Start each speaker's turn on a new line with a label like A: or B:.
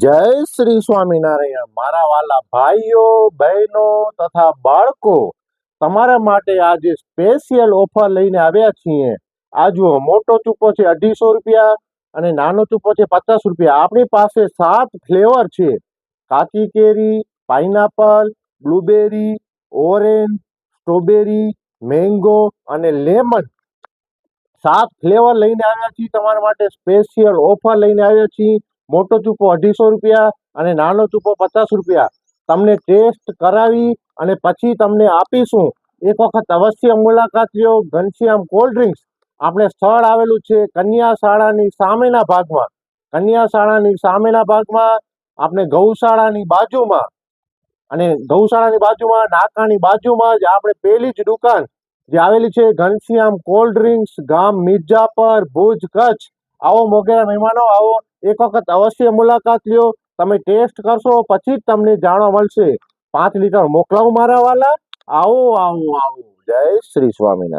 A: જય શ્રી સ્વામિનારાયણ મારા વાલા ભાઈઓ બહેનો તથા બાળકો, તમારા માટે આજે સ્પેશિયલ ઓફર લઈને આવ્યા છીએ. આ જુઓ, મોટો ચૂપો છે 250 રૂપિયા અને નાનો ચૂપો છે 50 રૂપિયા. આપણી પાસે 7 ફ્લેવર છે: કાચી કેરી, પાઇનાપલ, બ્લુબેરી, ઓરેન્જ, સ્ટ્રોબેરી, મેંગો અને લેમન. 7 ફ્લેવર લઈને આવ્યા છીએ તમારા માટે. સ્પેશિયલ ઓફર લઈને આવ્યા છીએ. મોટો ચૂપો 250 રૂપિયા અને નાનો ચૂપો 50 રૂપિયા. તમને ટેસ્ટ કરાવી અને પછી તમને આપીશું. એક વખત અવશ્ય મુલાકાત લ્યો. Ghanshyam cold drinks. આપણે સ્થળ આવેલું છે કન્યા શાળાની સામેના ભાગમાં. કન્યા શાળાની સામેના ભાગમાં, આપણે ગૌશાળાની બાજુમાં, અને ગૌશાળાની બાજુમાં નાકાની બાજુમાં જ આપણે પહેલી જ દુકાન જે આવેલી છે ઘનશ્યામ કોલ્ડ ડ્રિંક્સ, ગામ મિર્જાપર, ભુજ, કચ્છ. આવો મોગેરા મહેમાનો, આવો, એક વખત અવશ્ય મુલાકાત લ્યો. તમે ટેસ્ટ કરશો પછી જ તમને જાણવા મળશે. 5 લીટર મોકલાવું મારા વાલા? આવો આવો આવો. જય શ્રી સ્વામિનારાયણ.